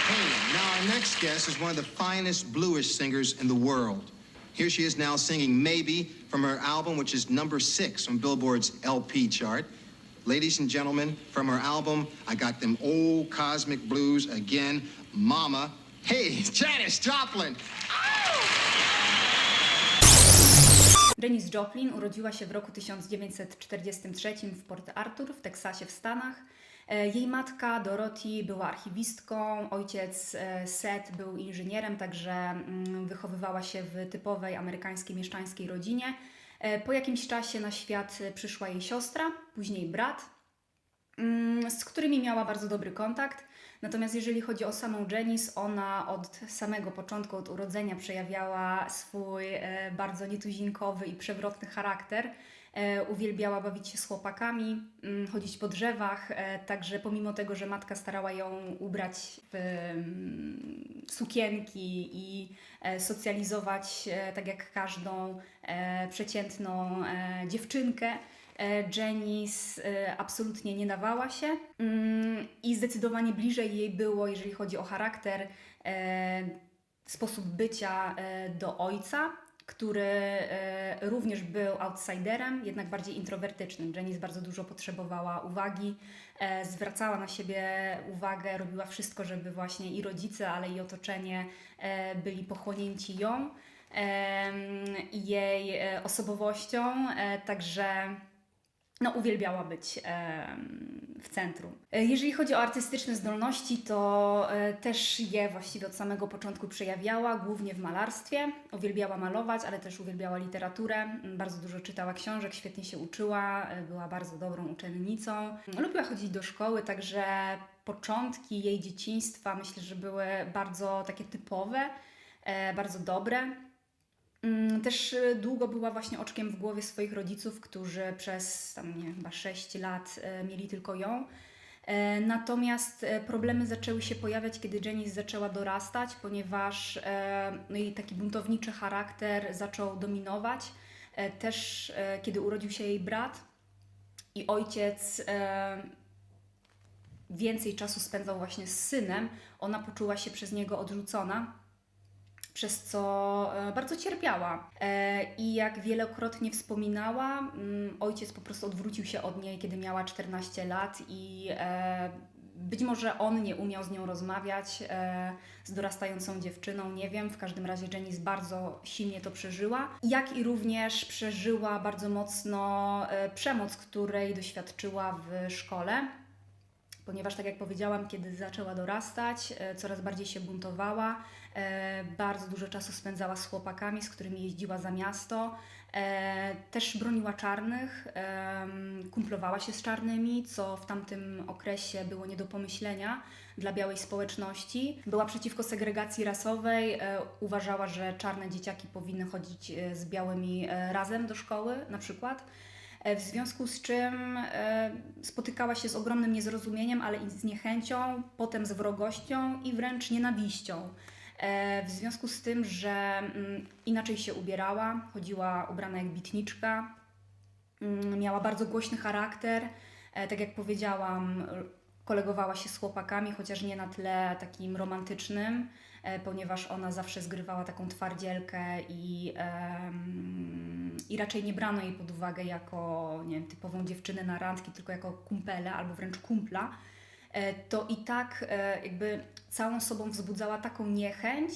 Hey, now our next guest is one of the finest bluish singers in the world. Here she is now singing Maybe from her album, which is #6 on Billboard's LP chart. Ladies and gentlemen, from her album, I Got Them Old Cosmic Blues Again, Mama. Hey, Janis Joplin! Janis Joplin urodziła się w roku 1943 w Port Arthur w Teksasie w Stanach. Jej matka Dorothy była archiwistką, ojciec Seth był inżynierem, także wychowywała się w typowej amerykańskiej mieszczańskiej rodzinie. Po jakimś czasie na świat przyszła jej siostra, później brat, z którymi miała bardzo dobry kontakt. Natomiast jeżeli chodzi o samą Janis, ona od samego początku, od urodzenia przejawiała swój bardzo nietuzinkowy i przewrotny charakter. Uwielbiała bawić się z chłopakami, chodzić po drzewach, także pomimo tego, że matka starała ją ubrać w sukienki i socjalizować tak jak każdą przeciętną dziewczynkę, Janis absolutnie nie dawała się i zdecydowanie bliżej jej było, jeżeli chodzi o charakter, sposób bycia do ojca, który również był outsiderem, jednak bardziej introwertycznym. Janis bardzo dużo potrzebowała uwagi, zwracała na siebie uwagę, robiła wszystko, żeby właśnie i rodzice, ale i otoczenie byli pochłonięci ją i jej osobowością, także uwielbiała być w centrum. Jeżeli chodzi o artystyczne zdolności, to też je właściwie od samego początku przejawiała, głównie w malarstwie. Uwielbiała malować, ale też uwielbiała literaturę. Bardzo dużo czytała książek, świetnie się uczyła, była bardzo dobrą uczennicą. Lubiła chodzić do szkoły, także początki jej dzieciństwa myślę, że były bardzo takie typowe, bardzo dobre. Też długo była właśnie oczkiem w głowie swoich rodziców, którzy przez chyba 6 lat mieli tylko ją. Natomiast problemy zaczęły się pojawiać, kiedy Janis zaczęła dorastać, ponieważ jej taki buntowniczy charakter zaczął dominować. Też kiedy urodził się jej brat i ojciec więcej czasu spędzał właśnie z synem, ona poczuła się przez niego odrzucona, przez co bardzo cierpiała. I jak wielokrotnie wspominała, ojciec po prostu odwrócił się od niej, kiedy miała 14 lat i być może on nie umiał z nią rozmawiać, z dorastającą dziewczyną, nie wiem. W każdym razie Janis bardzo silnie to przeżyła. Jak i również przeżyła bardzo mocno przemoc, której doświadczyła w szkole. Ponieważ, tak jak powiedziałam, kiedy zaczęła dorastać, coraz bardziej się buntowała, bardzo dużo czasu spędzała z chłopakami, z którymi jeździła za miasto, też broniła czarnych, kumplowała się z czarnymi, co w tamtym okresie było nie do pomyślenia dla białej społeczności. Była przeciwko segregacji rasowej, uważała, że czarne dzieciaki powinny chodzić z białymi razem do szkoły na przykład. W związku z czym spotykała się z ogromnym niezrozumieniem, ale i z niechęcią, potem z wrogością i wręcz nienawiścią. W związku z tym, że inaczej się ubierała, chodziła ubrana jak bitniczka, miała bardzo głośny charakter, tak jak powiedziałam, kolegowała się z chłopakami, chociaż nie na tle takim romantycznym, ponieważ ona zawsze zgrywała taką twardzielkę i raczej nie brano jej pod uwagę jako, nie wiem, typową dziewczynę na randki, tylko jako kumpelę albo wręcz kumpla, to i tak jakby całą sobą wzbudzała taką niechęć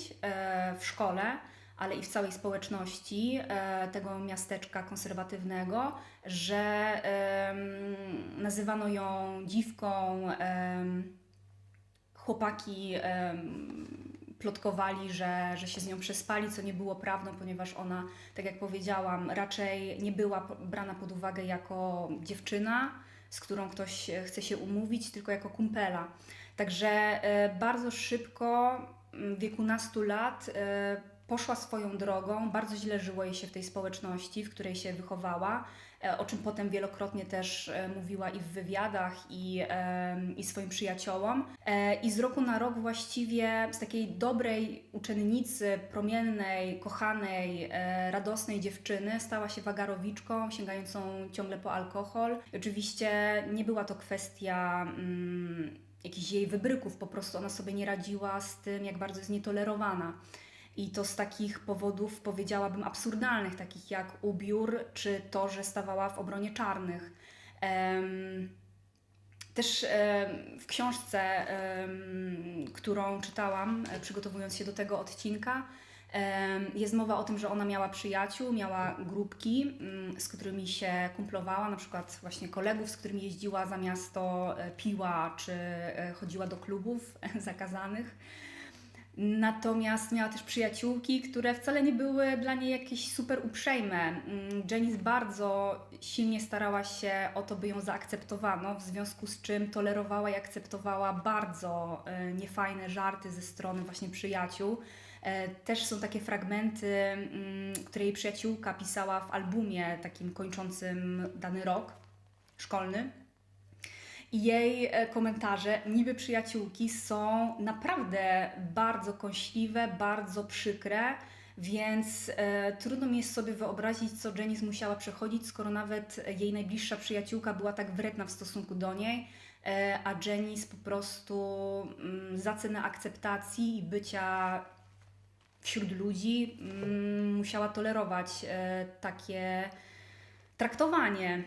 w szkole, ale i w całej społeczności tego miasteczka konserwatywnego, że nazywano ją dziwką, chłopaki plotkowali, że się z nią przespali, co nie było prawdą, ponieważ ona, tak jak powiedziałam, raczej nie była brana pod uwagę jako dziewczyna, z którą ktoś chce się umówić, tylko jako kumpela. Także bardzo szybko, w wieku nastu lat, poszła swoją drogą, bardzo źle żyło jej się w tej społeczności, w której się wychowała, o czym potem wielokrotnie też mówiła i w wywiadach, i swoim przyjaciołom. I z roku na rok właściwie z takiej dobrej uczennicy, promiennej, kochanej, radosnej dziewczyny stała się wagarowiczką, sięgającą ciągle po alkohol. I oczywiście nie była to kwestia jakichś jej wybryków, po prostu ona sobie nie radziła z tym, jak bardzo jest nietolerowana. I to z takich powodów, powiedziałabym, absurdalnych, takich jak ubiór, czy to, że stawała w obronie czarnych. Też w książce, którą czytałam, przygotowując się do tego odcinka, jest mowa o tym, że ona miała przyjaciół, miała grupki, z którymi się kumplowała, na przykład właśnie kolegów, z którymi jeździła za miasto, piła czy chodziła do klubów zakazanych. Natomiast miała też przyjaciółki, które wcale nie były dla niej jakieś super uprzejme. Janice bardzo silnie starała się o to, by ją zaakceptowano, w związku z czym tolerowała i akceptowała bardzo niefajne żarty ze strony właśnie przyjaciół. Też są takie fragmenty, które jej przyjaciółka pisała w albumie takim kończącym dany rok szkolny. I jej komentarze, niby przyjaciółki, są naprawdę bardzo kąśliwe, bardzo przykre, więc trudno mi jest sobie wyobrazić, co Janice musiała przechodzić, skoro nawet jej najbliższa przyjaciółka była tak wredna w stosunku do niej, a Janice po prostu za cenę akceptacji i bycia wśród ludzi musiała tolerować takie traktowanie.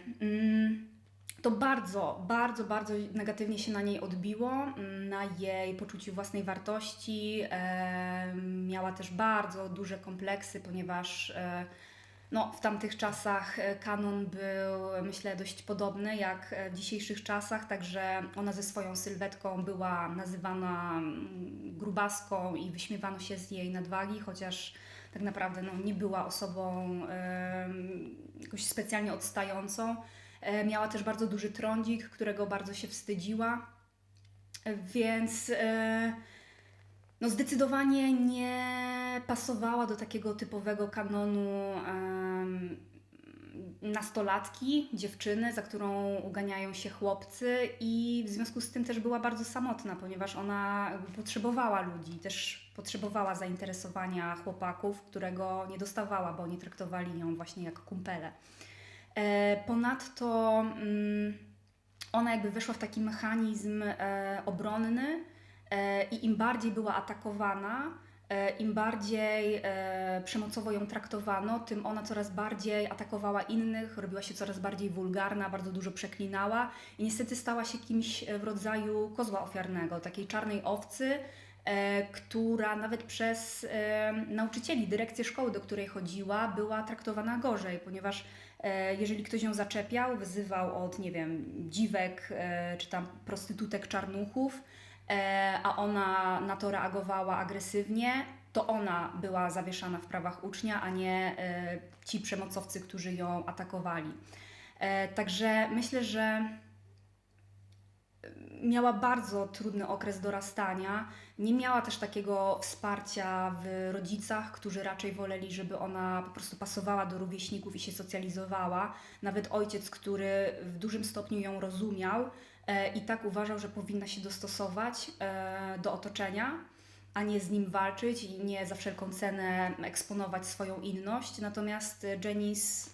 To bardzo, bardzo, bardzo negatywnie się na niej odbiło, na jej poczuciu własnej wartości. Miała też bardzo duże kompleksy, ponieważ no, w tamtych czasach kanon był, myślę, dość podobny jak w dzisiejszych czasach, także ona ze swoją sylwetką była nazywana grubaską i wyśmiewano się z jej nadwagi, chociaż tak naprawdę no, nie była osobą jakoś specjalnie odstającą. Miała też bardzo duży trądzik, którego bardzo się wstydziła, więc no zdecydowanie nie pasowała do takiego typowego kanonu nastolatki, dziewczyny, za którą uganiają się chłopcy, i w związku z tym też była bardzo samotna, ponieważ ona potrzebowała ludzi, też potrzebowała zainteresowania chłopaków, którego nie dostawała, bo oni traktowali ją właśnie jak kumpele. Ponadto ona jakby weszła w taki mechanizm obronny i im bardziej była atakowana, im bardziej przemocowo ją traktowano, tym ona coraz bardziej atakowała innych, robiła się coraz bardziej wulgarna, bardzo dużo przeklinała i niestety stała się kimś w rodzaju kozła ofiarnego, takiej czarnej owcy, która nawet przez nauczycieli, dyrekcję szkoły, do której chodziła, była traktowana gorzej, ponieważ jeżeli ktoś ją zaczepiał, wyzywał od, nie wiem, dziwek czy tam prostytutek, czarnuchów, a ona na to reagowała agresywnie, to ona była zawieszana w prawach ucznia, a nie ci przemocowcy, którzy ją atakowali. Także myślę, że miała bardzo trudny okres dorastania. Nie miała też takiego wsparcia w rodzicach, którzy raczej woleli, żeby ona po prostu pasowała do rówieśników i się socjalizowała. Nawet ojciec, który w dużym stopniu ją rozumiał i tak uważał, że powinna się dostosować do otoczenia, a nie z nim walczyć i nie za wszelką cenę eksponować swoją inność. Natomiast Janice,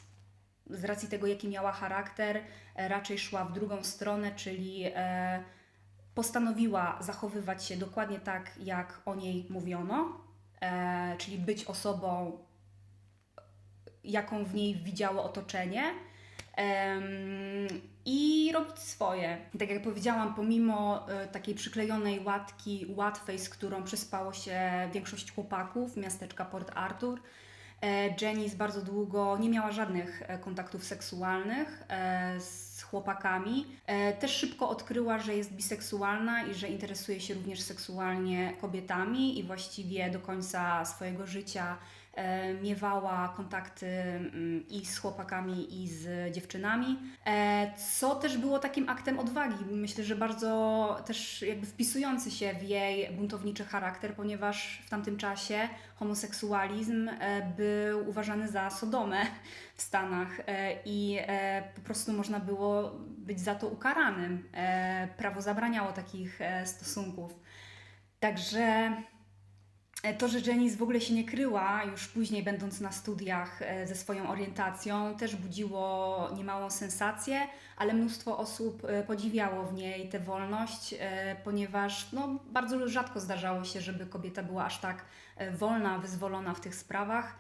z racji tego, jaki miała charakter, raczej szła w drugą stronę, czyli postanowiła zachowywać się dokładnie tak, jak o niej mówiono, czyli być osobą, jaką w niej widziało otoczenie, i robić swoje. Tak jak powiedziałam, pomimo takiej przyklejonej łatki, łatwej, z którą przyspało się większość chłopaków miasteczka Port Arthur, Janice bardzo długo nie miała żadnych kontaktów seksualnych z chłopakami. Też szybko odkryła, że jest biseksualna i że interesuje się również seksualnie kobietami i właściwie do końca swojego życia miewała kontakty i z chłopakami, i z dziewczynami, co też było takim aktem odwagi. Myślę, że bardzo też jakby wpisujący się w jej buntowniczy charakter, ponieważ w tamtym czasie homoseksualizm był uważany za sodomę w Stanach i po prostu można było być za to ukaranym. Prawo zabraniało takich stosunków. Także To, że Janice w ogóle się nie kryła, już później będąc na studiach ze swoją orientacją, też budziło niemałą sensację, ale mnóstwo osób podziwiało w niej tę wolność, ponieważ no, bardzo rzadko zdarzało się, żeby kobieta była aż tak wolna, wyzwolona w tych sprawach,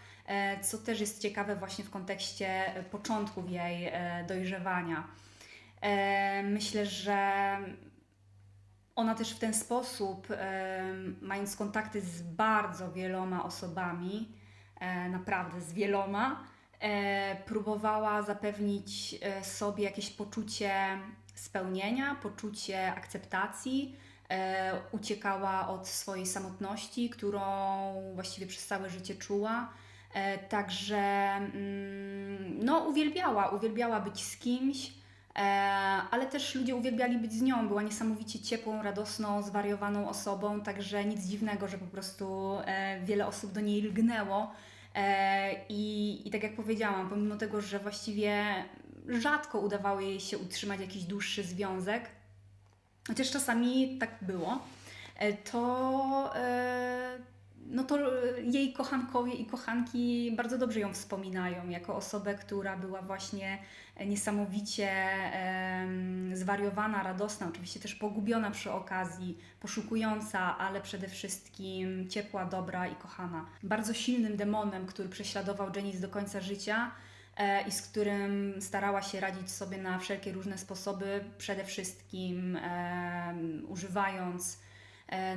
co też jest ciekawe właśnie w kontekście początków jej dojrzewania. Myślę, że ona też w ten sposób, mając kontakty z bardzo wieloma osobami, naprawdę z wieloma, próbowała zapewnić sobie jakieś poczucie spełnienia, poczucie akceptacji. Uciekała od swojej samotności, którą właściwie przez całe życie czuła. Także no, uwielbiała być z kimś, ale też ludzie uwielbiali być z nią. Była niesamowicie ciepłą, radosną, zwariowaną osobą, także nic dziwnego, że po prostu wiele osób do niej lgnęło. I tak jak powiedziałam, pomimo tego, że właściwie rzadko udawało jej się utrzymać jakiś dłuższy związek, chociaż czasami tak było, to, no to jej kochankowie i kochanki bardzo dobrze ją wspominają jako osobę, która była właśnie niesamowicie zwariowana, radosna, oczywiście też pogubiona przy okazji, poszukująca, ale przede wszystkim ciepła, dobra i kochana. Bardzo silnym demonem, który prześladował Janice do końca życia i z którym starała się radzić sobie na wszelkie różne sposoby, przede wszystkim używając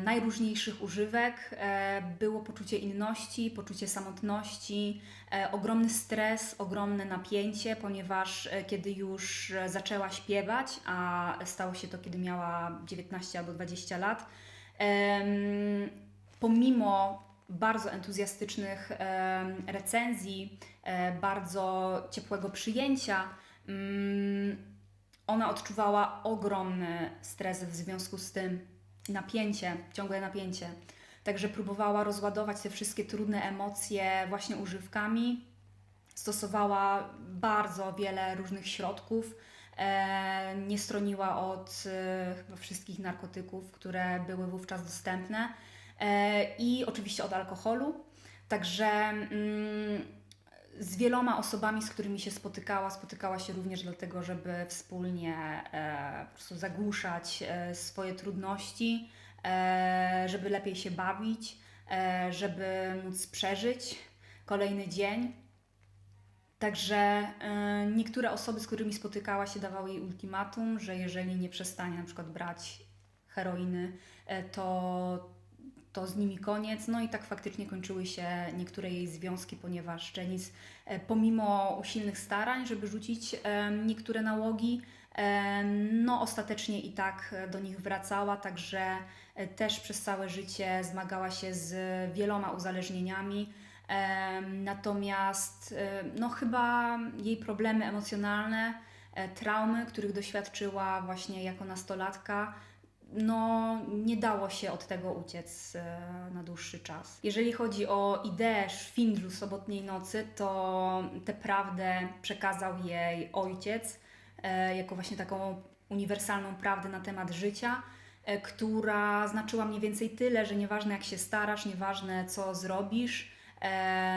najróżniejszych używek, było poczucie inności, poczucie samotności, ogromny stres, ogromne napięcie, ponieważ kiedy już zaczęła śpiewać, a stało się to, kiedy miała 19 albo 20 lat, pomimo bardzo entuzjastycznych recenzji, bardzo ciepłego przyjęcia, ona odczuwała ogromny stres w związku z tym, napięcie, ciągłe napięcie. Także próbowała rozładować te wszystkie trudne emocje właśnie używkami. Stosowała bardzo wiele różnych środków. Nie stroniła od chyba wszystkich narkotyków, które były wówczas dostępne. I oczywiście od alkoholu. Także z wieloma osobami, z którymi się spotykała się również dlatego, żeby wspólnie po prostu zagłuszać swoje trudności, żeby lepiej się bawić, żeby móc przeżyć kolejny dzień. Także niektóre osoby, z którymi spotykała się, dawały jej ultimatum, że jeżeli nie przestanie na przykład brać heroiny, to z nimi koniec. No i tak faktycznie kończyły się niektóre jej związki, ponieważ Janice pomimo usilnych starań, żeby rzucić niektóre nałogi, no ostatecznie i tak do nich wracała, także też przez całe życie zmagała się z wieloma uzależnieniami. Natomiast no chyba jej problemy emocjonalne, traumy, których doświadczyła właśnie jako nastolatka, no nie dało się od tego uciec na dłuższy czas. Jeżeli chodzi o ideę szwindlu sobotniej nocy, to tę prawdę przekazał jej ojciec jako właśnie taką uniwersalną prawdę na temat życia, która znaczyła mniej więcej tyle, że nieważne jak się starasz, nieważne co zrobisz,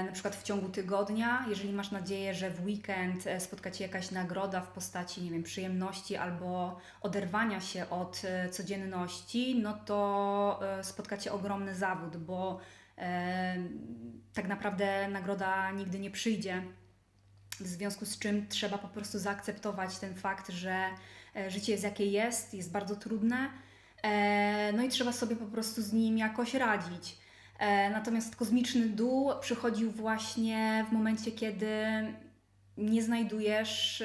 na przykład w ciągu tygodnia, jeżeli masz nadzieję, że w weekend spotka Cię jakaś nagroda w postaci, nie wiem, przyjemności albo oderwania się od codzienności, no to spotka Cię ogromny zawód, bo tak naprawdę nagroda nigdy nie przyjdzie. W związku z czym trzeba po prostu zaakceptować ten fakt, że życie jest jakie jest bardzo trudne, no i trzeba sobie po prostu z nim jakoś radzić. Natomiast kosmiczny dół przychodził właśnie w momencie, kiedy nie znajdujesz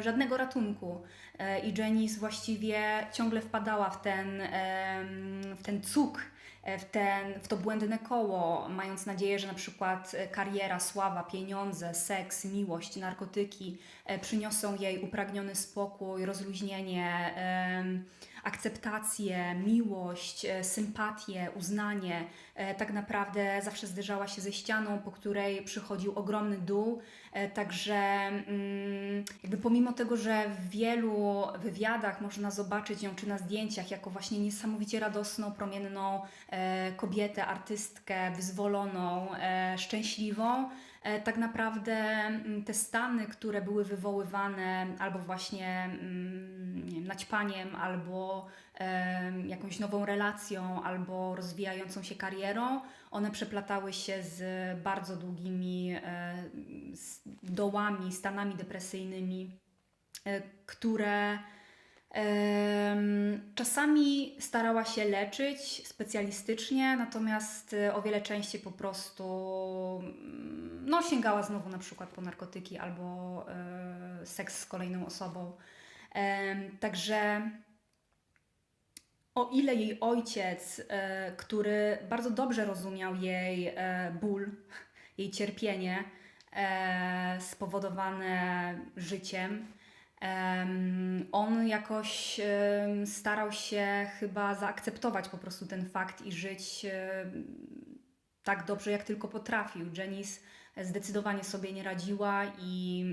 żadnego ratunku. I Janice właściwie ciągle wpadała w ten cuk, w to błędne koło, mając nadzieję, że na przykład kariera, sława, pieniądze, seks, miłość, narkotyki przyniosą jej upragniony spokój, rozluźnienie, akceptację, miłość, sympatię, uznanie, tak naprawdę zawsze zderzała się ze ścianą, po której przychodził ogromny dół. Także jakby pomimo tego, że w wielu wywiadach można zobaczyć ją czy na zdjęciach jako właśnie niesamowicie radosną, promienną kobietę, artystkę, wyzwoloną, szczęśliwą, tak naprawdę te stany, które były wywoływane albo właśnie nie wiem, naćpaniem, albo jakąś nową relacją, albo rozwijającą się karierą, one przeplatały się z bardzo długimi dołami, stanami depresyjnymi, które czasami starała się leczyć specjalistycznie, natomiast o wiele częściej po prostu no, sięgała znowu na przykład po narkotyki albo seks z kolejną osobą. Także o ile jej ojciec, który bardzo dobrze rozumiał jej ból, jej cierpienie spowodowane życiem, on jakoś starał się chyba zaakceptować po prostu ten fakt i żyć tak dobrze, jak tylko potrafił. Janice zdecydowanie sobie nie radziła i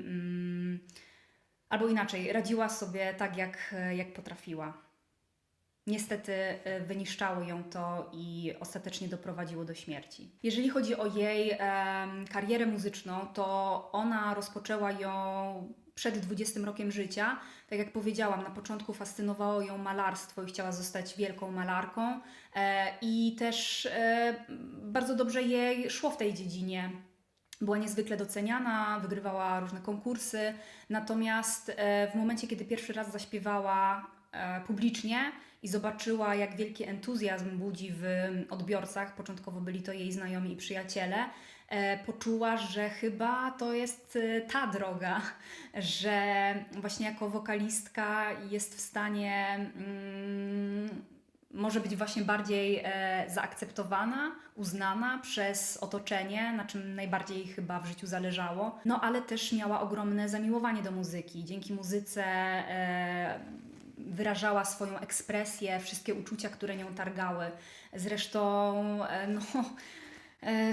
albo inaczej, radziła sobie tak, jak potrafiła. Niestety wyniszczało ją to i ostatecznie doprowadziło do śmierci. Jeżeli chodzi o jej karierę muzyczną, to ona rozpoczęła ją przed 20 rokiem życia. Tak jak powiedziałam, na początku fascynowało ją malarstwo i chciała zostać wielką malarką. I też bardzo dobrze jej szło w tej dziedzinie. Była niezwykle doceniana, wygrywała różne konkursy. Natomiast w momencie, kiedy pierwszy raz zaśpiewała publicznie i zobaczyła, jak wielki entuzjazm budzi w odbiorcach, początkowo byli to jej znajomi i przyjaciele, poczuła, że chyba to jest ta droga, że właśnie jako wokalistka jest w stanie może być właśnie bardziej zaakceptowana, uznana przez otoczenie, na czym najbardziej jej chyba w życiu zależało. No ale też miała ogromne zamiłowanie do muzyki. Dzięki muzyce wyrażała swoją ekspresję, wszystkie uczucia, które nią targały. Zresztą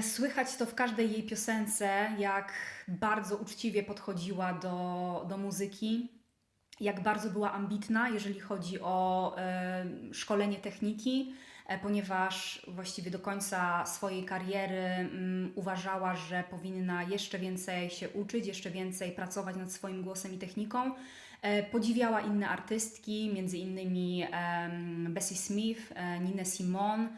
słychać to w każdej jej piosence, jak bardzo uczciwie podchodziła do muzyki, jak bardzo była ambitna, jeżeli chodzi o szkolenie techniki, ponieważ właściwie do końca swojej kariery uważała, że powinna jeszcze więcej się uczyć, jeszcze więcej pracować nad swoim głosem i techniką. Podziwiała inne artystki, między innymi Bessie Smith, Ninę Simone,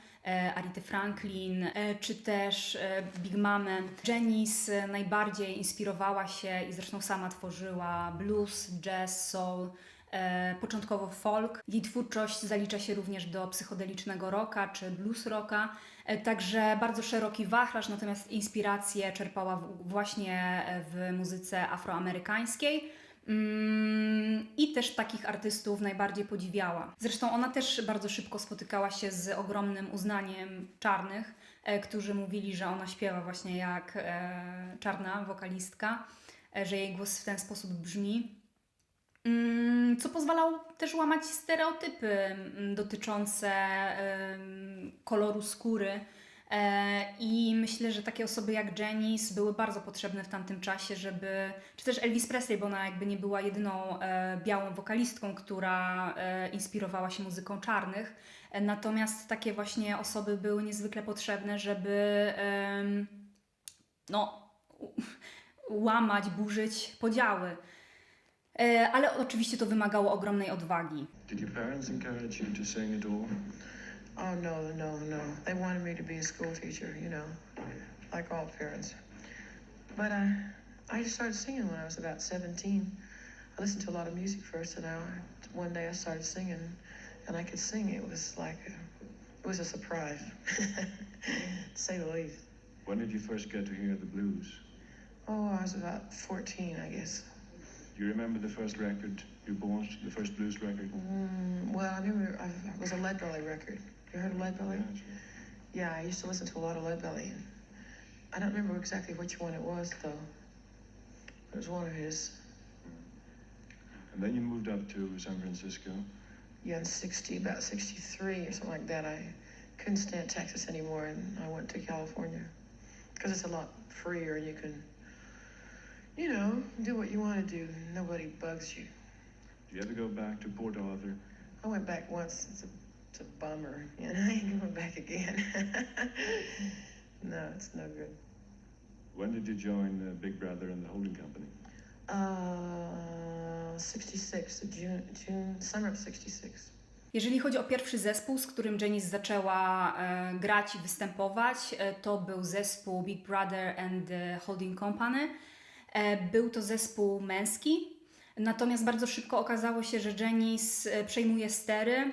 Aretę Franklin, czy też Big Mamę. Janice najbardziej inspirowała się i zresztą sama tworzyła blues, jazz, soul, początkowo folk. Jej twórczość zalicza się również do psychodelicznego rocka czy blues rocka, także bardzo szeroki wachlarz, natomiast inspirację czerpała właśnie w muzyce afroamerykańskiej. I też takich artystów najbardziej podziwiała. Zresztą ona też bardzo szybko spotykała się z ogromnym uznaniem czarnych, którzy mówili, że ona śpiewa właśnie jak czarna wokalistka, że jej głos w ten sposób brzmi. Co pozwalało też łamać stereotypy dotyczące koloru skóry. I myślę, że takie osoby jak Janice były bardzo potrzebne w tamtym czasie, czy też Elvis Presley, bo ona jakby nie była jedyną białą wokalistką, która inspirowała się muzyką czarnych. Natomiast takie właśnie osoby były niezwykle potrzebne, żeby łamać, burzyć podziały. Ale oczywiście to wymagało ogromnej odwagi. Did your parents encourage you to sing at all? Oh, no. They wanted me to be a school teacher, like all parents. But I just started singing when I was about 17. I listened to a lot of music first, and one day I started singing, and I could sing. It was it was a surprise, to say the least. When did you first get to hear the blues? Oh, I was about 14, I guess. Do you remember the first record you bought, the first blues record? Well, I remember it was a Leadbelly record. You heard of Leadbelly? Yeah, sure. Yeah, I used to listen to a lot of Leadbelly. I don't remember exactly which one it was, though. It was one of his. And then you moved up to San Francisco. in 60, about 63 or something like that. I couldn't stand Texas anymore, and I went to California because it's a lot freer and you can, you know, do what you want to do. Nobody bugs you. Do you ever go back to Port Arthur? I went back once. It's a bummer. You know, I ain't going back again. No, it's no good. When did you join Big Brother and the holding company? 66, June, summer of 66. Jeżeli chodzi o pierwszy zespół, z którym Janice zaczęła grać i występować, to był zespół Big Brother and the Holding Company. Był to zespół męski, natomiast bardzo szybko okazało się, że Janice przejmuje stery,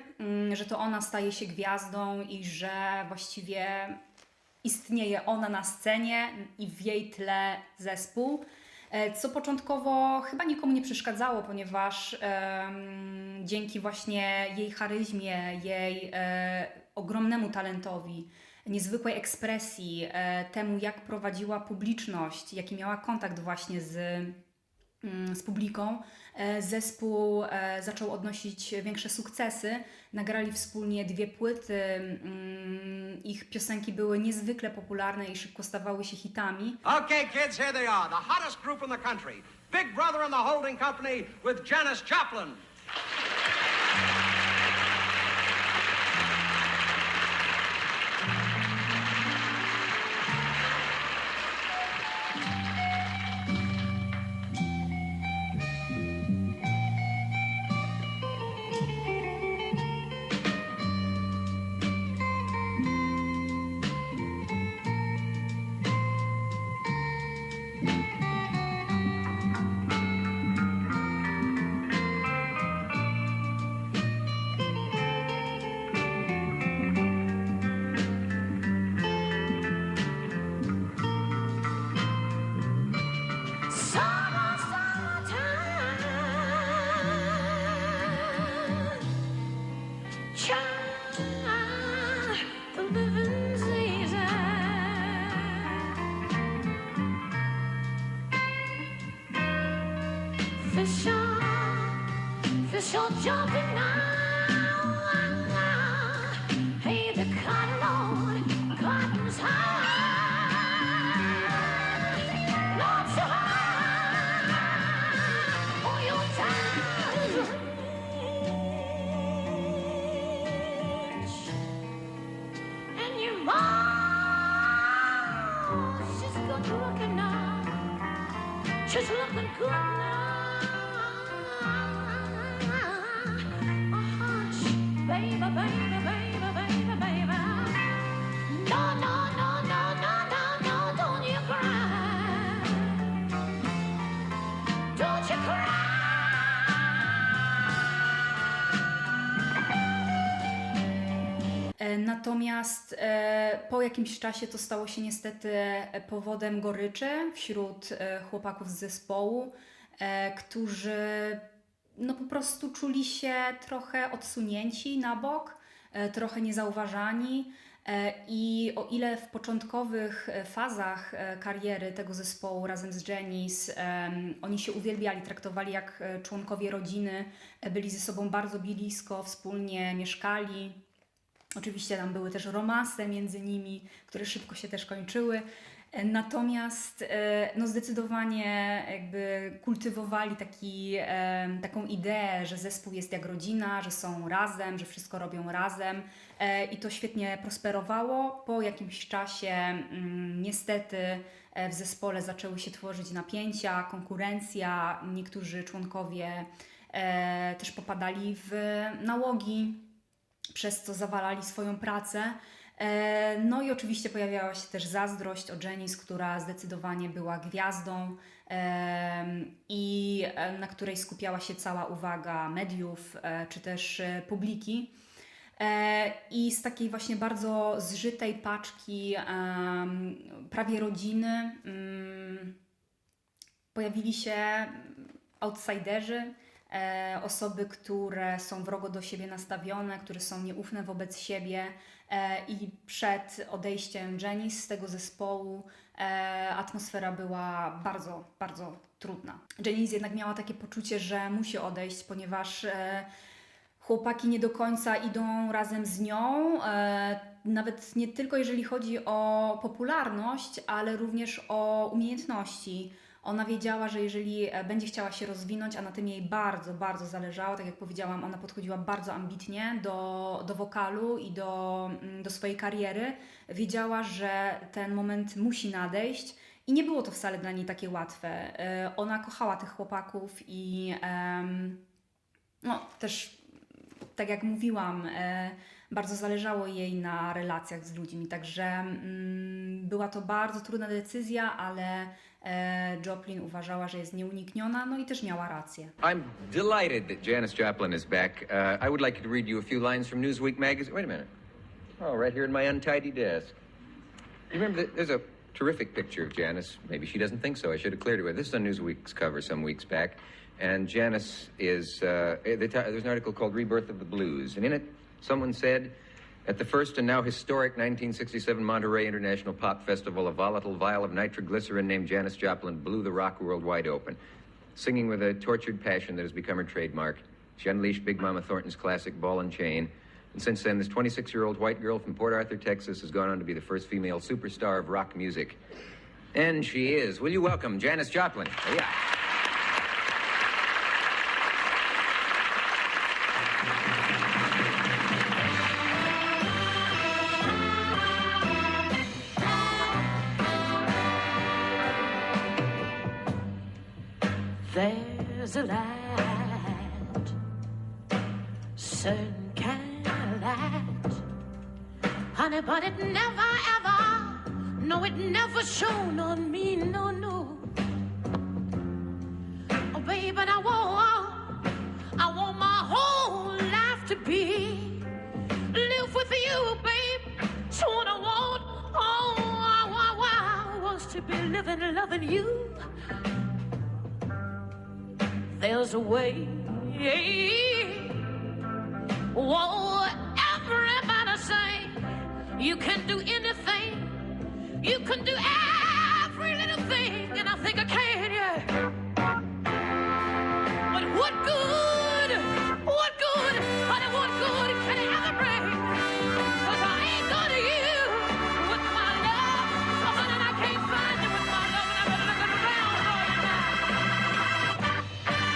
że to ona staje się gwiazdą i że właściwie istnieje ona na scenie i w jej tle zespół. Co początkowo chyba nikomu nie przeszkadzało, ponieważ dzięki właśnie jej charyzmie, jej ogromnemu talentowi, niezwykłej ekspresji, temu jak prowadziła publiczność, jaki miała kontakt właśnie z publiką, zespół zaczął odnosić większe sukcesy. Nagrali wspólnie 2 płyty, ich piosenki były niezwykle popularne i szybko stawały się hitami. Okay, kids, here they are, the hottest group in the country. Big Brother and the Holding Company with Janis Joplin. Fish are jumping now. Hey, the cotton on, cotton's high. Not so high. Oh, your time is rich. And your mom, she's good looking now. She's looking good now. Baby, baby, baby, baby, baby. No, no, no, no, no, no, no, don't you cry. Don't you cry. Natomiast po jakimś czasie to stało się niestety powodem goryczy wśród chłopaków z zespołu, którzy no po prostu czuli się trochę odsunięci na bok, trochę niezauważani i o ile w początkowych fazach kariery tego zespołu razem z Janice oni się uwielbiali, traktowali jak członkowie rodziny, byli ze sobą bardzo blisko, wspólnie mieszkali. Oczywiście tam były też romanse między nimi, które szybko się też kończyły. Natomiast no zdecydowanie jakby kultywowali taką ideę, że zespół jest jak rodzina, że są razem, że wszystko robią razem i to świetnie prosperowało. Po jakimś czasie niestety w zespole zaczęły się tworzyć napięcia, konkurencja, niektórzy członkowie też popadali w nałogi, przez co zawalali swoją pracę. No i oczywiście pojawiała się też zazdrość o Janice, która zdecydowanie była gwiazdą i na której skupiała się cała uwaga mediów czy też publiki. I z takiej właśnie bardzo zżytej paczki prawie rodziny pojawili się outsiderzy, osoby, które są wrogo do siebie nastawione, które są nieufne wobec siebie i przed odejściem Janice z tego zespołu atmosfera była bardzo, bardzo trudna. Janice jednak miała takie poczucie, że musi odejść, ponieważ chłopaki nie do końca idą razem z nią, nawet nie tylko jeżeli chodzi o popularność, ale również o umiejętności. Ona wiedziała, że jeżeli będzie chciała się rozwinąć, a na tym jej bardzo, bardzo zależało, tak jak powiedziałam, ona podchodziła bardzo ambitnie do wokalu i do swojej kariery. Wiedziała, że ten moment musi nadejść i nie było to wcale dla niej takie łatwe. Ona kochała tych chłopaków i no, też, tak jak mówiłam, bardzo zależało jej na relacjach z ludźmi, także była to bardzo trudna decyzja, ale Joplin uważała, że jest nieunikniona, no i też miała rację. I'm delighted that Janis Joplin is back. I would like to read you a few lines from Newsweek magazine. Wait a minute. Oh, right here in my untidy desk. You remember that there's a terrific picture of Janis. Maybe she doesn't think so. I should have cleared it with. This is on Newsweek's cover some weeks back. And Janis is, there's an article called Rebirth of the Blues. And in it, someone said, at the first and now historic 1967 Monterey International Pop Festival, a volatile vial of nitroglycerin named Janis Joplin blew the rock world wide open. Singing with a tortured passion that has become her trademark, she unleashed Big Mama Thornton's classic Ball and Chain. And since then, this 26-year-old white girl from Port Arthur, Texas, has gone on to be the first female superstar of rock music. And she is. Will you welcome Janis Joplin? Yeah. There's a light, certain kind of light, honey, but it never ever, no, it never shone on me, no, no. Oh, baby, I want my whole life to be live with you, babe. So what I want, I was to be living, loving you. There's a way. Whoa, everybody say you can do anything. You can do every little thing, and I think I can, yeah. But what good, honey, what good can it ever bring? 'Cause I ain't gonna you with my love, honey, and I can't find you with my love, and I'm looking around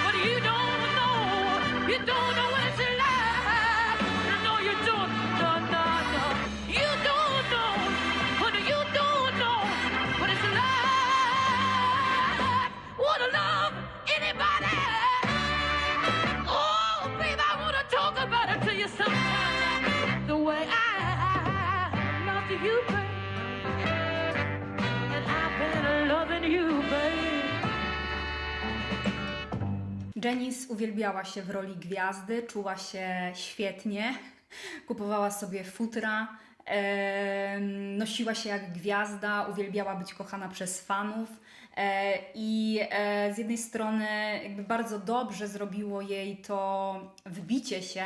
for you now. But you don't know what it's like. No, you don't, no. You don't know, honey, you don't know what it's like. Wanna love anybody? Oh, baby, I wanna talk about it to you sometime. The way I love you, babe. And I've been loving you, babe. Janis uwielbiała się w roli gwiazdy, czuła się świetnie, kupowała sobie futra, nosiła się jak gwiazda, uwielbiała być kochana przez fanów i z jednej strony jakby bardzo dobrze zrobiło jej to wbicie się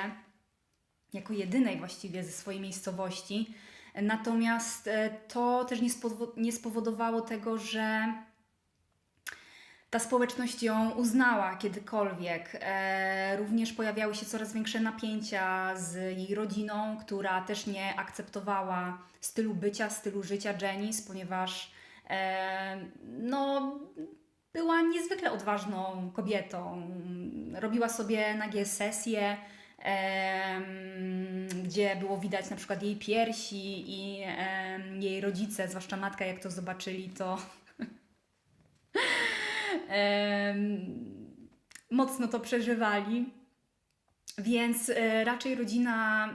jako jedynej właściwie ze swojej miejscowości, natomiast to też nie spowodowało tego, że ta społeczność ją uznała kiedykolwiek. Również pojawiały się coraz większe napięcia z jej rodziną, która też nie akceptowała stylu bycia, stylu życia Janis, ponieważ no, była niezwykle odważną kobietą. Robiła sobie nagie sesje, gdzie było widać na przykład jej piersi i jej rodzice, zwłaszcza matka, jak to zobaczyli, to mocno to przeżywali, więc raczej rodzina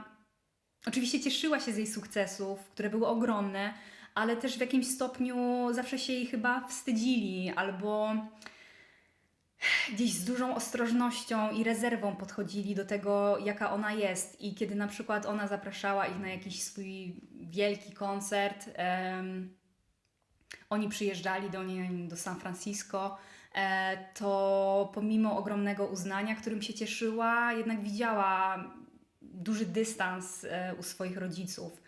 oczywiście cieszyła się z jej sukcesów, które były ogromne, ale też w jakimś stopniu zawsze się jej chyba wstydzili albo gdzieś z dużą ostrożnością i rezerwą podchodzili do tego, jaka ona jest. I kiedy na przykład ona zapraszała ich na jakiś swój wielki koncert, oni przyjeżdżali do niej do San Francisco, to pomimo ogromnego uznania, którym się cieszyła, jednak widziała duży dystans u swoich rodziców.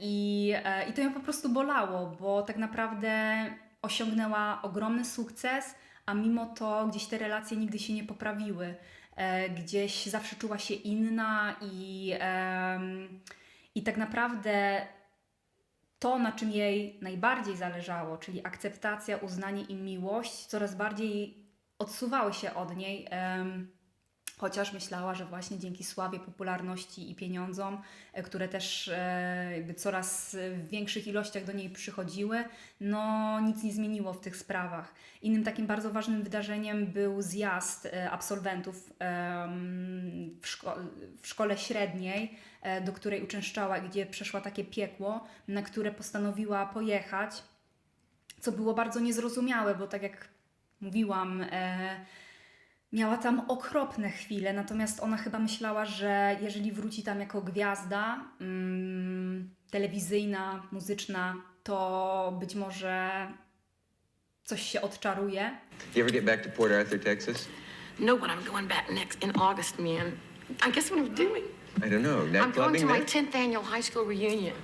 I to ją po prostu bolało, bo tak naprawdę osiągnęła ogromny sukces, a mimo to gdzieś te relacje nigdy się nie poprawiły. gdzieś zawsze czuła się inna i tak naprawdę to, na czym jej najbardziej zależało, czyli akceptacja, uznanie i miłość, coraz bardziej odsuwały się od niej, chociaż myślała, że właśnie dzięki sławie, popularności i pieniądzom, które też jakby coraz w większych ilościach do niej przychodziły, no nic nie zmieniło w tych sprawach. Innym takim bardzo ważnym wydarzeniem był zjazd absolwentów w szkole średniej, do której uczęszczała, gdzie przeszła takie piekło, na które postanowiła pojechać, co było bardzo niezrozumiałe, bo tak jak mówiłam, miała tam okropne chwile, natomiast ona chyba myślała, że jeżeli wróci tam jako gwiazda telewizyjna, muzyczna, to być może coś się odczaruje. You ever get back to Port Arthur, Texas? No, but I'm going back next in August, man. I guess what I'm doing. I don't know. Night I'm going clubbing to my there? 10th annual high school reunion.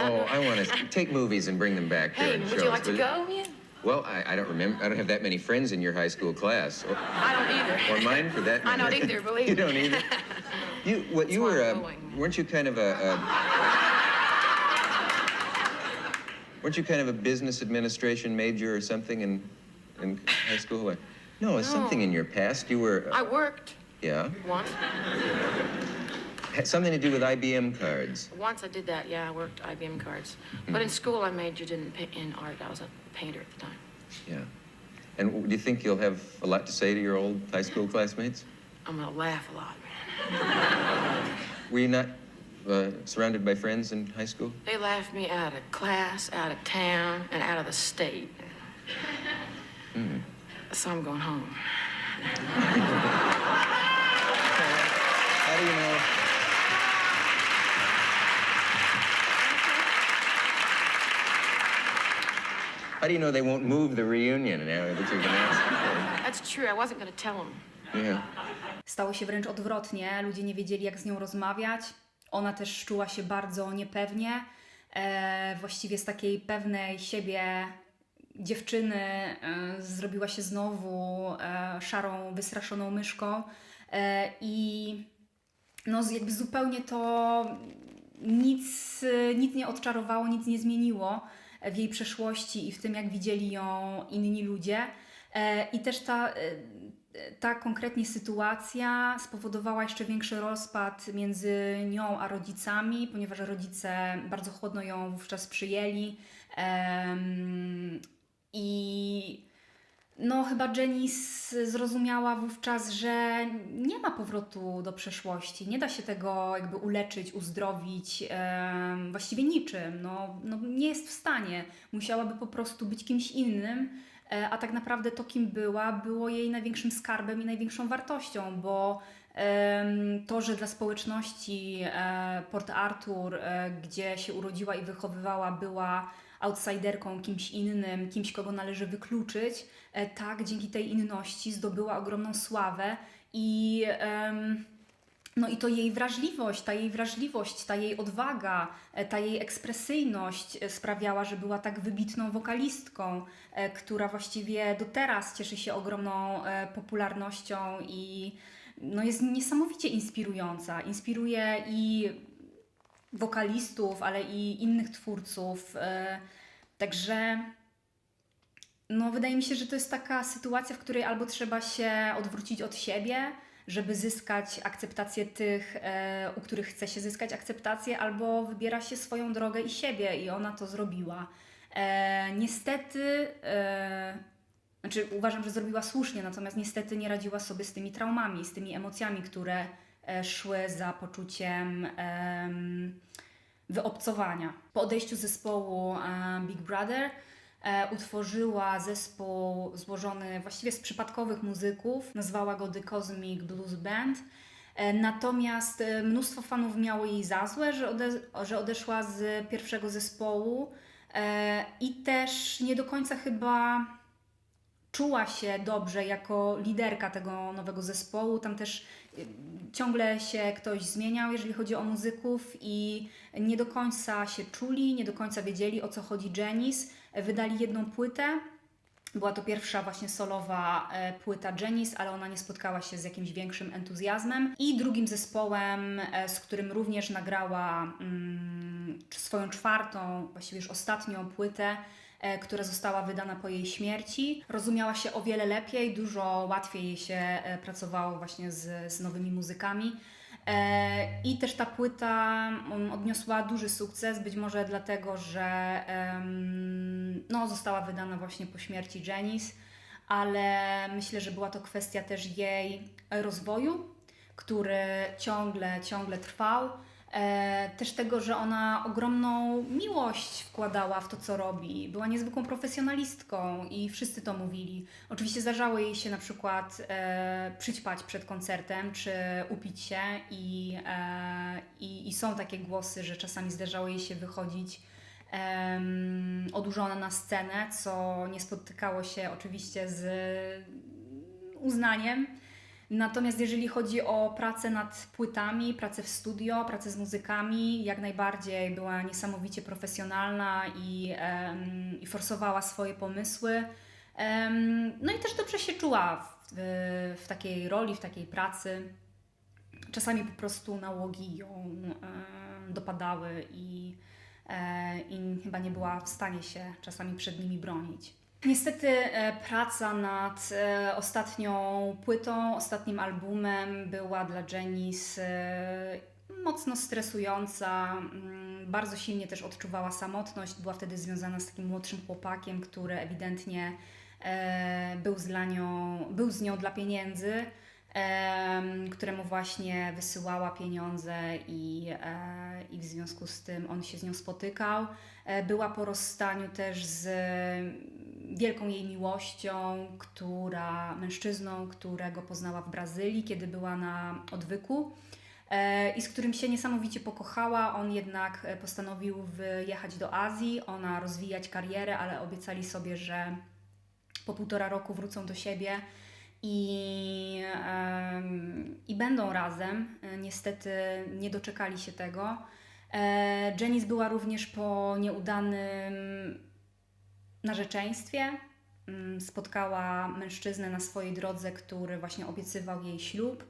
Oh, I want to take movies and bring them back here Hey, and would show you us, like to will go, man? Well, I don't remember. I don't have that many friends in your high school class. I don't either. Or mine, for that I matter. don't either, believe You me. don't either? You why were, I'm going. weren't you kind of weren't you kind of a business administration major or something in high school? What? No, it's something in your past. You were, I worked yeah, once. had something to do with IBM cards. Once I did that, yeah, I worked IBM cards. But in school, I majored in art. I was a painter at the time. Yeah. And do you think you'll have a lot to say to your old high school classmates? I'm gonna laugh a lot, man. Were you not surrounded by friends in high school? They laughed me out of class, out of town, and out of the state. So I'm going home. How do you know? How do you know they won't move the reunion now that you're gonna ask? That's true. I wasn't gonna tell them. Yeah. Stało się wręcz odwrotnie, ludzie nie wiedzieli, jak z nią rozmawiać. Ona też czuła się bardzo niepewnie. Właściwie z takiej pewnej siebie dziewczyny zrobiła się znowu szarą, wystraszoną myszką i no jakby zupełnie to nic nie odczarowało, nic nie zmieniło w jej przeszłości i w tym, jak widzieli ją inni ludzie. I też ta konkretnie sytuacja spowodowała jeszcze większy rozpad między nią a rodzicami, ponieważ rodzice bardzo chłodno ją wówczas przyjęli. I no chyba Janice zrozumiała wówczas, że nie ma powrotu do przeszłości, nie da się tego jakby uleczyć, uzdrowić właściwie niczym. No nie jest w stanie, musiałaby po prostu być kimś innym, a tak naprawdę to, kim była, było jej największym skarbem i największą wartością, bo to, że dla społeczności Port Arthur, gdzie się urodziła i wychowywała, była outsiderką, kimś innym, kimś, kogo należy wykluczyć, tak, dzięki tej inności zdobyła ogromną sławę i no i to jej wrażliwość, ta jej odwaga, ta jej ekspresyjność sprawiała, że była tak wybitną wokalistką, która właściwie do teraz cieszy się ogromną popularnością i no jest niesamowicie inspirująca. Inspiruje i wokalistów, ale i innych twórców. Także no, wydaje mi się, że to jest taka sytuacja, w której albo trzeba się odwrócić od siebie, żeby zyskać akceptację tych, u których chce się zyskać akceptację, albo wybiera się swoją drogę i siebie i ona to zrobiła. Niestety, znaczy uważam, że zrobiła słusznie, natomiast niestety nie radziła sobie z tymi traumami, z tymi emocjami, które szły za poczuciem wyobcowania. Po odejściu zespołu Big Brother utworzyła zespół złożony właściwie z przypadkowych muzyków, nazwała go The Cosmic Blues Band. Natomiast mnóstwo fanów miało jej za złe, że odeszła z pierwszego zespołu i też nie do końca chyba czuła się dobrze jako liderka tego nowego zespołu. Tam też ciągle się ktoś zmieniał, jeżeli chodzi o muzyków i nie do końca się czuli, nie do końca wiedzieli, o co chodzi Janice. Wydali jedną płytę Była to pierwsza właśnie solowa płyta Janis, ale ona nie spotkała się z jakimś większym entuzjazmem. I drugim zespołem, z którym również nagrała swoją czwartą, właściwie już ostatnią płytę, która została wydana po jej śmierci. Rozumiała się o wiele lepiej, dużo łatwiej jej się pracowało właśnie z nowymi muzykami. I też ta płyta odniosła duży sukces, być może dlatego, że no, została wydana właśnie po śmierci Janis, ale myślę, że była to kwestia też jej rozwoju, który ciągle trwał. Też tego, że ona ogromną miłość wkładała w to, co robi. Była niezwykłą profesjonalistką i wszyscy to mówili. Oczywiście zdarzało jej się na przykład przyćpać przed koncertem, czy upić się i są takie głosy, że czasami zdarzało jej się wychodzić odurzona na scenę, co nie spotykało się oczywiście z uznaniem. Natomiast jeżeli chodzi o pracę nad płytami, pracę w studio, pracę z muzykami, jak najbardziej była niesamowicie profesjonalna i forsowała swoje pomysły. No i też dobrze się czuła w takiej roli, w takiej pracy. Czasami po prostu nałogi ją dopadały i chyba nie była w stanie się czasami przed nimi bronić. Niestety praca nad ostatnią płytą, ostatnim albumem była dla Janis mocno stresująca. Bardzo silnie też odczuwała samotność. Była wtedy związana z takim młodszym chłopakiem, który ewidentnie był z nią dla pieniędzy, któremu właśnie wysyłała pieniądze i w związku z tym on się z nią spotykał. Była po rozstaniu też z wielką jej miłością, mężczyzną, którego poznała w Brazylii, kiedy była na odwyku i z którym się niesamowicie pokochała. On jednak postanowił wyjechać do Azji, ona rozwijać karierę, ale obiecali sobie, że po 1,5 roku wrócą do siebie i będą razem. Niestety nie doczekali się tego. Janis była również po nieudanym narzeczeństwie. Spotkała mężczyznę na swojej drodze, który właśnie obiecywał jej ślub.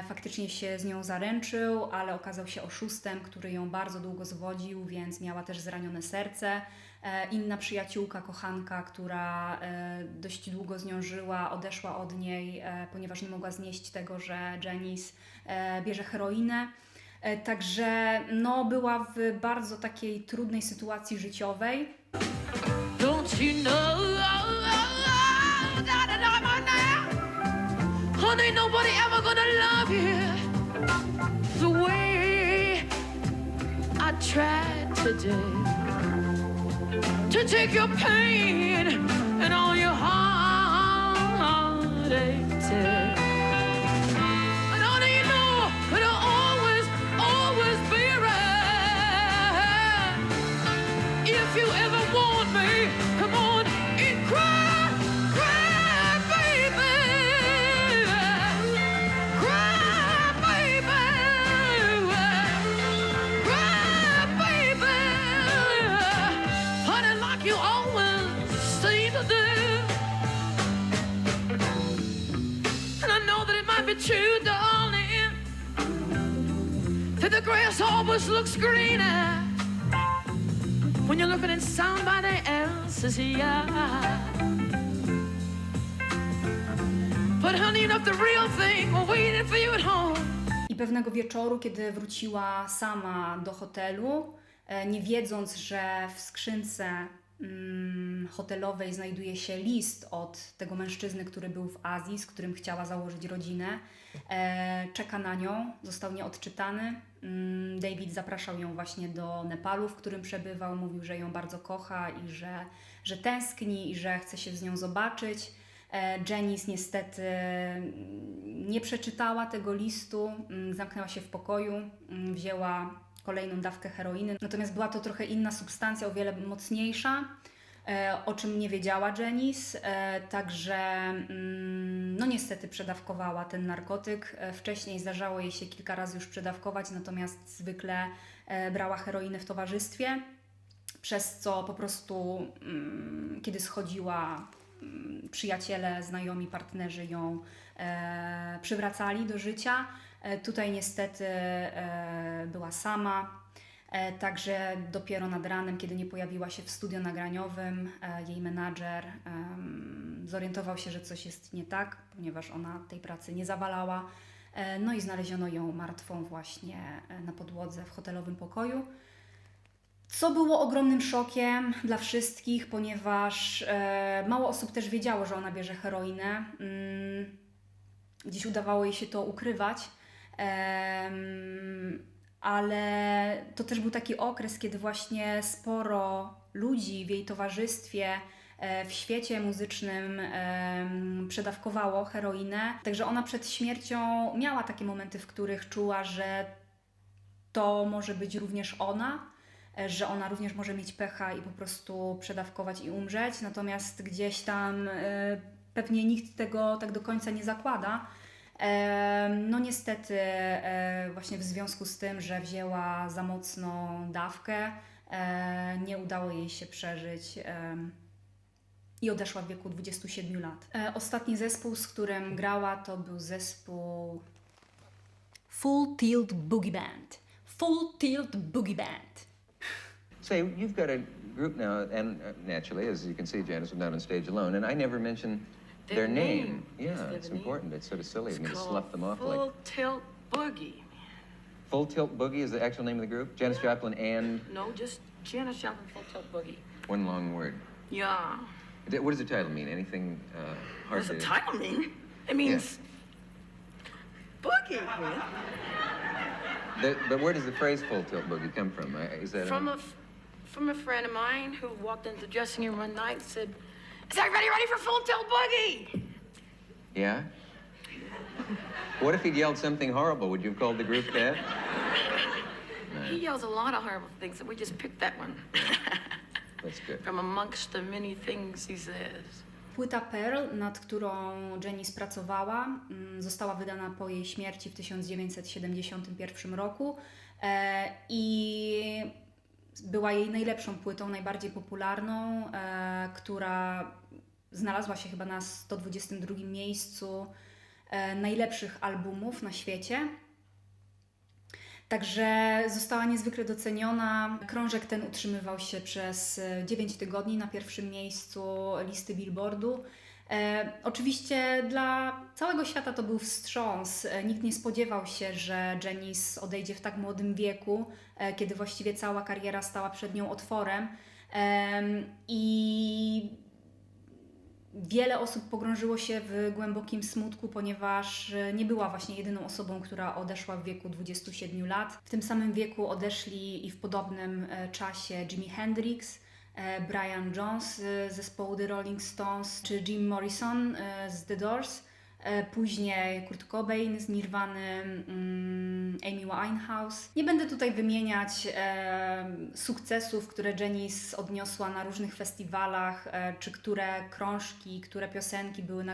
Faktycznie się z nią zaręczył, ale okazał się oszustem, który ją bardzo długo zwodził, więc miała też zranione serce. Inna przyjaciółka, kochanka, która dość długo z nią żyła, odeszła od niej, ponieważ nie mogła znieść tego, że Janis bierze heroinę. Także no, była w bardzo takiej trudnej sytuacji życiowej. Don't you know that I'm now? Honey, nobody ever gonna love you the way I tried today to take your pain and all your heartache. And honey, you know it'll always be right. If you ever want me, come on and cry, cry, baby. Cry, baby. Cry, baby. Honey, like you always seem to do. And I know that it might be true, darling, that the grass always looks greener when you're looking at somebody else's yard. But honey, you know the real thing we're waiting for you at home. I pewnego wieczoru, kiedy wróciła sama do hotelu, nie wiedząc, że w skrzynce hotelowej znajduje się list od tego mężczyzny, który był w Azji, z którym chciała założyć rodzinę, czeka na nią, został nieodczytany. David zapraszał ją właśnie do Nepalu, w którym przebywał, mówił, że ją bardzo kocha i że tęskni i że chce się z nią zobaczyć. Janis niestety nie przeczytała tego listu, zamknęła się w pokoju, wzięła kolejną dawkę heroiny. Natomiast była to trochę inna substancja, o wiele mocniejsza, o czym nie wiedziała Janis, także no niestety przedawkowała ten narkotyk. Wcześniej zdarzało jej się kilka razy już przedawkować, natomiast zwykle brała heroinę w towarzystwie, przez co po prostu kiedy schodziła przyjaciele, znajomi, partnerzy ją przywracali do życia. Tutaj niestety była sama. Także dopiero nad ranem, kiedy nie pojawiła się w studio nagraniowym, jej menadżer zorientował się, że coś jest nie tak, ponieważ ona tej pracy nie zawalała. No i znaleziono ją martwą właśnie na podłodze w hotelowym pokoju. Co było ogromnym szokiem dla wszystkich, ponieważ mało osób też wiedziało, że ona bierze heroinę. Gdzieś udawało jej się to ukrywać. Ale to też był taki okres, kiedy właśnie sporo ludzi w jej towarzystwie, w świecie muzycznym przedawkowało heroinę. Także ona przed śmiercią miała takie momenty, w których czuła, że to może być również ona, że ona również może mieć pecha i po prostu przedawkować i umrzeć. Natomiast gdzieś tam pewnie nikt tego tak do końca nie zakłada. No niestety właśnie w związku z tym, że wzięła za mocną dawkę, nie udało jej się przeżyć i odeszła w wieku 27 lat. Ostatni zespół, z którym grała, to był zespół Full Tilt Boogie Band. Full Tilt Boogie Band. Say, you've got a group now, and naturally, as you can see, Janice was not on stage alone, and I never mentioned their name. Yes, Yeah, their it's name. important. It's sort of silly of me to Called slough them off Full like... Tilt Boogie. Full Tilt Boogie is the actual name of the group? Janis Joplin and... No, just Janis Joplin Full Tilt Boogie. One long word. Yeah. What does the title mean? Anything hard What does to... the title mean? It means boogie, man. But where does the phrase Full Tilt Boogie come from? Is that... From a friend of mine who walked into the dressing room one night and said, "Is everybody ready for Full Tilt Boogie?" Yeah? What if he'd yelled something horrible? Would you have called the group that? He yells a lot of horrible things, and we just picked that one. That's good. From amongst the many things he says. Płyta Pearl, nad którą Janis pracowała, została wydana po jej śmierci w 1971 roku i była jej najlepszą płytą, najbardziej popularną, która znalazła się chyba na 122 miejscu najlepszych albumów na świecie. Także została niezwykle doceniona. Krążek ten utrzymywał się przez 9 tygodni na pierwszym miejscu listy Billboardu. Oczywiście dla całego świata to był wstrząs. Nikt nie spodziewał się, że Janis odejdzie w tak młodym wieku, kiedy właściwie cała kariera stała przed nią otworem. I wiele osób pogrążyło się w głębokim smutku, ponieważ nie była właśnie jedyną osobą, która odeszła w wieku 27 lat. W tym samym wieku odeszli i w podobnym czasie Jimi Hendrix, Brian Jones z zespołu The Rolling Stones, czy Jim Morrison z The Doors, później Kurt Cobain z Nirvany, Amy Winehouse. Nie będę tutaj wymieniać sukcesów, które Janis odniosła na różnych festiwalach, czy które krążki, które piosenki były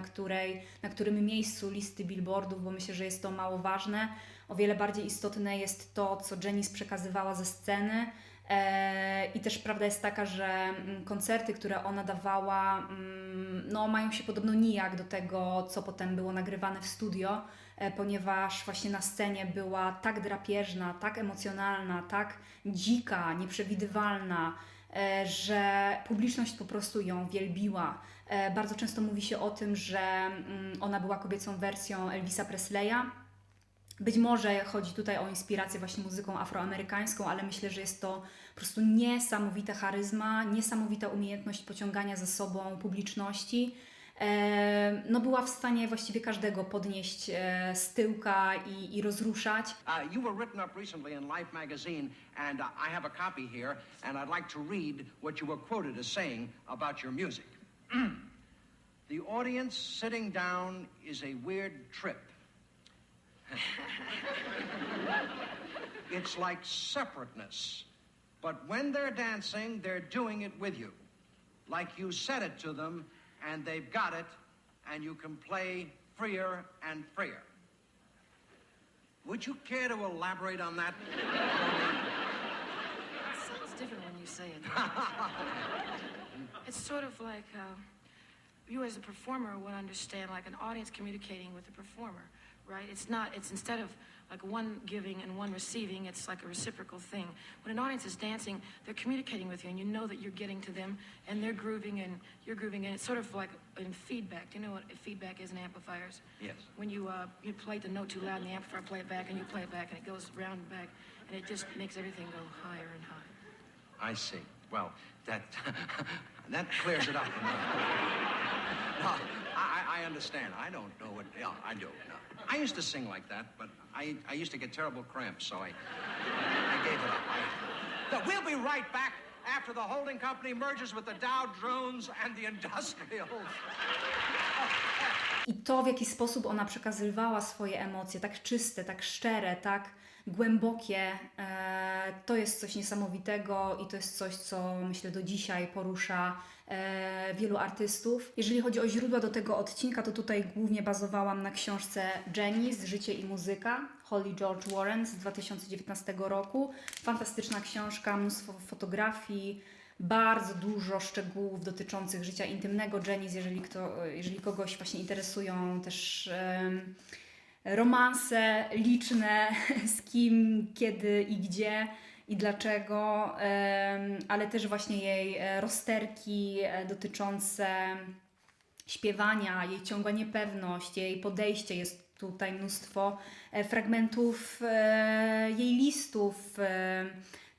na którym miejscu listy Billboardów, bo myślę, że jest to mało ważne. O wiele bardziej istotne jest to, co Janis przekazywała ze sceny. I też prawda jest taka, że koncerty, które ona dawała, no, mają się podobno nijak do tego, co potem było nagrywane w studio, ponieważ właśnie na scenie była tak drapieżna, tak emocjonalna, tak dzika, nieprzewidywalna, że publiczność po prostu ją wielbiła. Bardzo często mówi się o tym, że ona była kobiecą wersją Elvisa Presleya. Być może chodzi tutaj o inspirację właśnie muzyką afroamerykańską, ale myślę, że jest to po prostu niesamowita charyzma, niesamowita umiejętność pociągania za sobą publiczności. No, była w stanie właściwie każdego podnieść z tyłka i rozruszać. You were written up recently in Life magazine, and I have a copy here, and I'd like to read what you were quoted as saying about your music. The audience sitting down is a weird trip. It's like separateness. But when they're dancing, they're doing it with you. Like you said it to them, and they've got it, and you can play freer and freer. Would you care to elaborate on that? It sounds different when you say it. It's sort of like you as a performer would understand, like an audience communicating with a performer, right? It's instead of like one giving and one receiving, it's like a reciprocal thing. When an audience is dancing, they're communicating with you, and you know that you're getting to them, and they're grooving, and you're grooving, and it's sort of like in feedback. Do you know what feedback is in amplifiers? Yes. When you play the note too loud, and the amplifier play it back, and you play it back, and it goes round and back, and it just makes everything go higher and higher. I see. Well, that clears it up. No, I understand. I don't know what. Yeah, I do. No. I used to sing like that, but I used to get terrible cramps, so I gave it up. We'll be right back after the holding company merges with the Dow Drones and the Industrials. I to, w jaki sposób ona przekazywała swoje emocje, tak czyste, tak szczere, tak głębokie, to jest coś niesamowitego i to jest coś, co myślę do dzisiaj porusza wielu artystów. Jeżeli chodzi o źródła do tego odcinka, to tutaj głównie bazowałam na książce Janis, Życie i muzyka, Holly George Warren z 2019 roku. Fantastyczna książka, mnóstwo fotografii, bardzo dużo szczegółów dotyczących życia intymnego Janis, jeżeli kogoś właśnie interesują też romanse liczne, z kim, kiedy i gdzie i dlaczego, ale też właśnie jej rozterki dotyczące śpiewania, jej ciągła niepewność, jej podejście. Jest tutaj mnóstwo fragmentów jej listów,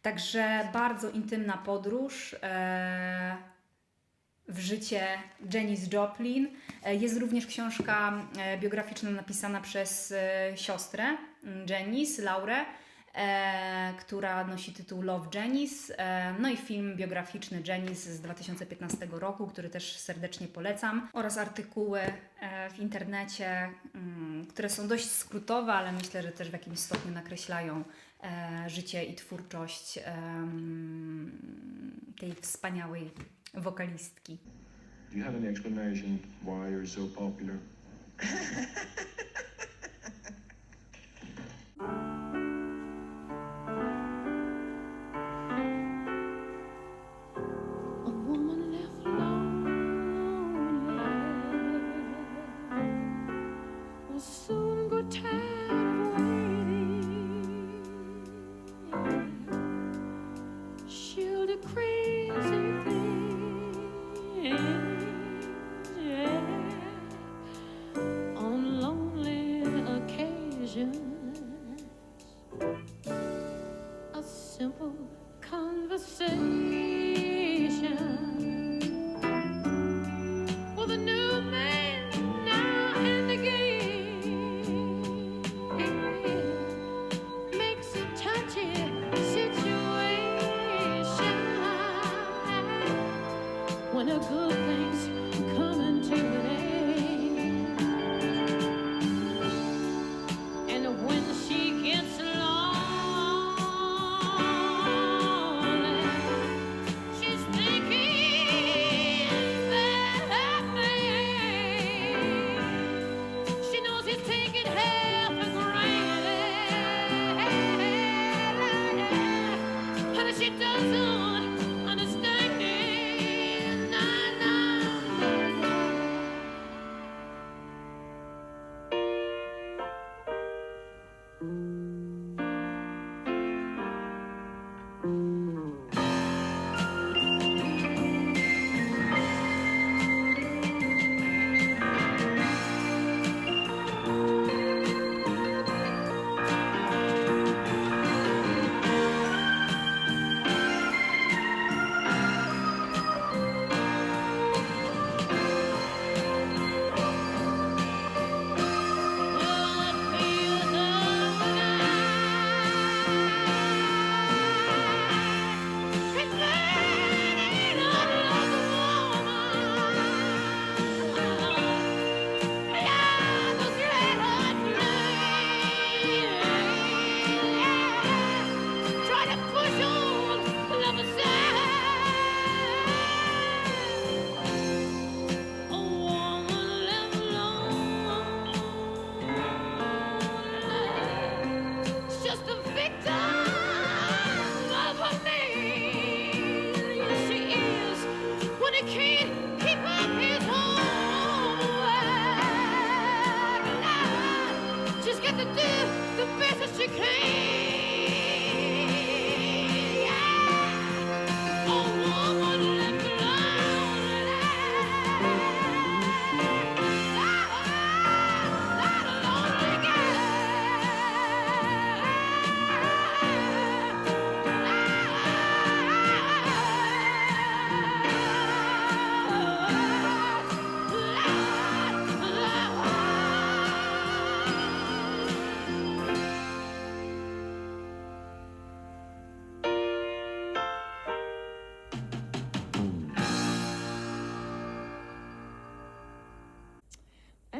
także bardzo intymna podróż w życie Janis Joplin. Jest również książka biograficzna napisana przez siostrę Janis, Laurę, która nosi tytuł Love Janis. No i film biograficzny Janis z 2015 roku, który też serdecznie polecam. Oraz artykuły w internecie, które są dość skrótowe, ale myślę, że też w jakimś stopniu nakreślają życie i twórczość tej wspaniałej wokalistki. Do you have any explanation why you're so popular? A woman left lonely will soon grow tired of waiting. She'll do crazy things, yeah, on lonely occasions. A simple conversation with a new man now and again makes a touchy situation when a good thing's coming to an end, and when she gets lonely,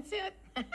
That's it.